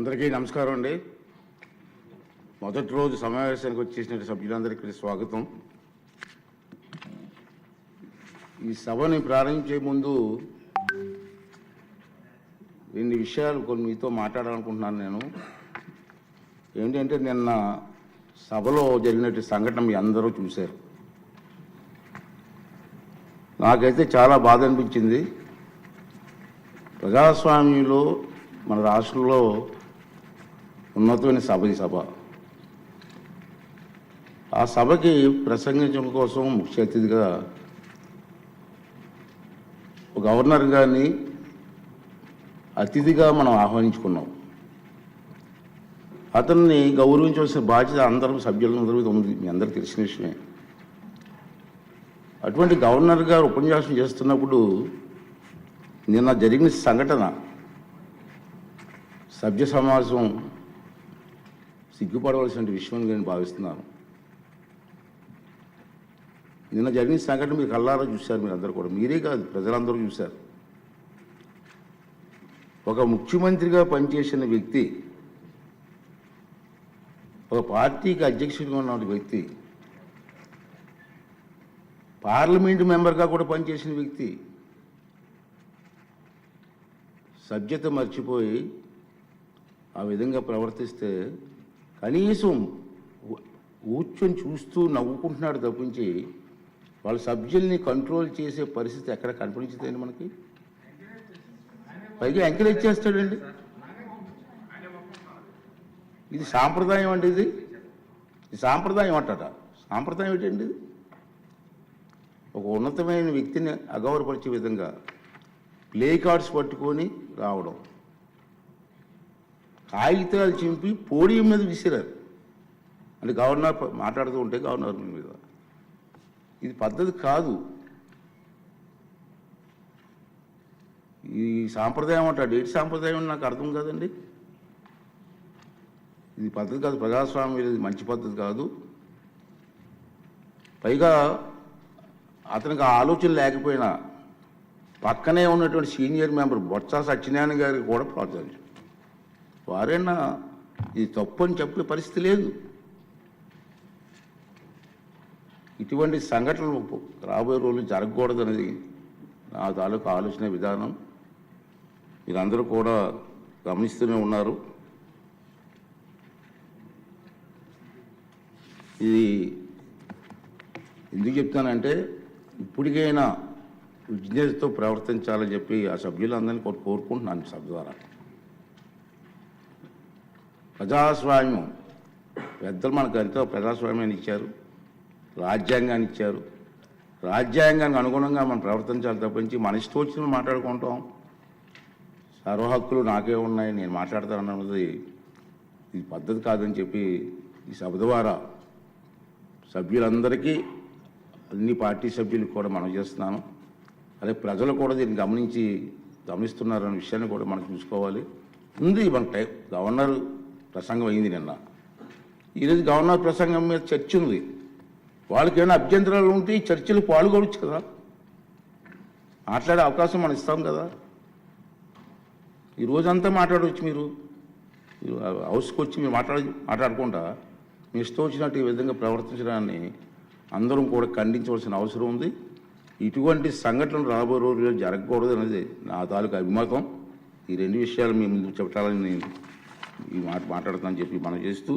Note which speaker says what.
Speaker 1: అందరికీ నమస్కారం అండి. మొదటి రోజు సమావేశానికి వచ్చేసిన సభ్యులందరికీ స్వాగతం. ఈ సభని ప్రారంభించే ముందు రెండు విషయాలు కొన్ని మీతో మాట్లాడాలనుకుంటున్నాను. నేను ఏంటంటే నిన్న సభలో జరిగినట్టు సంఘటన మీ అందరూ చూశారు. నాకైతే చాలా బాధ అనిపించింది. ప్రజాస్వామ్యంలో మన రాష్ట్రంలో ఉన్నతమైన సభ ఈ సభ. ఆ సభకి ప్రసంగించడం కోసం ముఖ్య అతిథిగా గవర్నర్ గారిని అతిథిగా మనం ఆహ్వానించుకున్నాం. అతన్ని గౌరవించవలసిన బాధ్యత అందరూ సభ్యులందరూ ఉంది, మీ అందరికీ తెలిసిన విషయమే. అటువంటి గవర్నర్ గారు ఉపన్యాసం చేస్తున్నప్పుడు నిన్న జరిగిన సంఘటన సభ్య సమాజం సిగ్గుపడవలసిన విషయం నేను భావిస్తున్నాను. నిన్న జరిగిన సంఘటన మీరు కళ్ళారా చూశారు, మీరు అందరూ కూడా, మీరే కాదు ప్రజలందరూ చూశారు. ఒక ముఖ్యమంత్రిగా పనిచేసిన వ్యక్తి, ఒక పార్టీకి అధ్యక్షుడిగా ఉన్న వ్యక్తి, పార్లమెంటు మెంబర్గా కూడా పనిచేసిన వ్యక్తి సభ్యత మర్చిపోయి ఆ విధంగా ప్రవర్తిస్తే కనీసం కూర్చొని చూస్తూ నవ్వుకుంటున్నాడు తప్పించి వాళ్ళ సభ్యుల్ని కంట్రోల్ చేసే పరిస్థితి ఎక్కడ కనిపించదండి మనకి. పైగా ఎంకరేజ్ చేస్తాడండి. ఇది సాంప్రదాయం అండి. ఇది సాంప్రదాయం అంటాట. సాంప్రదాయం ఏంటండి? ఇది ఒక ఉన్నతమైన వ్యక్తిని అగౌరవపరిచే విధంగా ప్లే కార్డ్స్ పట్టుకొని రావడం, కాగితాలు చింపి పోడియం మీద విసిరారు. అంటే గవర్నర్ మాట్లాడుతూ ఉంటే గవర్నర్ మీద. ఇది పద్ధతి కాదు. ఈ సాంప్రదాయం అంటాడు. ఏంటి సాంప్రదాయం నాకు అర్థం కాదండి. ఇది పద్ధతి కాదు. ప్రజాస్వామ్యం ఇది మంచి పద్ధతి కాదు. పైగా అతనికి ఆ ఆలోచన లేకపోయినా పక్కనే ఉన్నటువంటి సీనియర్ మెంబర్ బొత్స సత్యనారాయణ గారికి కూడా ప్రోత్సహించారు. వారైనా ఇది తప్పు అని చెప్పే పరిస్థితి లేదు. ఇటువంటి సంఘటనలు రాబోయే రోజులు జరగకూడదు అనేది నా తాలూకు ఆలోచన విధానం. మీరందరూ కూడా గమనిస్తూనే ఉన్నారు. ఇది ఎందుకు చెప్తానంటే ఇప్పటికైనా విజ్ఞతతో ప్రవర్తించాలని చెప్పి ఆ సభ్యులందరినీ కోరుకుంటున్నాను. సభ ద్వారా ప్రజాస్వామ్యం పెద్దలు మనకు ఎంతో ప్రజాస్వామ్యాన్ని ఇచ్చారు, రాజ్యాంగాన్ని ఇచ్చారు. రాజ్యాంగానికి అనుగుణంగా మనం ప్రవర్తించాలి తప్పించి మన ఇష్టం వచ్చిన మాట్లాడుకుంటాం. సర్వ హక్కులు నాకే ఉన్నాయి, నేను మాట్లాడతానన్నది ఇది పద్ధతి కాదని చెప్పి ఈ సభ ద్వారా సభ్యులందరికీ, అన్ని పార్టీ సభ్యులకు కూడా మనం చేస్తున్నాను. అదే ప్రజలు కూడా దీన్ని గమనిస్తున్నారనే విషయాన్ని కూడా మనం చూసుకోవాలి. ఉంది మన గవర్నర్ ప్రసంగం అయింది నిన్న. ఈరోజు గవర్నర్ ప్రసంగం మీద చర్చ ఉంది. వాళ్ళకి ఏమైనా అభ్యంతరాలు ఉంటే ఈ చర్చలు పాల్గొనవచ్చు కదా, మాట్లాడే అవకాశం మనం ఇస్తాం కదా. ఈ రోజంతా మాట్లాడవచ్చు. మీరు హౌస్కి వచ్చి మీరు మాట్లాడకుండా మీ ఇష్టం వచ్చినట్టు ఈ విధంగా ప్రవర్తించడాన్ని అందరం కూడా ఖండించవలసిన అవసరం ఉంది. ఇటువంటి సంఘటనలు రాబోయే రోజుల్లో జరగకూడదు అనేది నా తాలూకు అభిమతం. ఈ రెండు విషయాలు మీ ముందు చెప్పాలని నేను ఈ మాట్లాడుతానని చెప్పి మనం చేస్తూ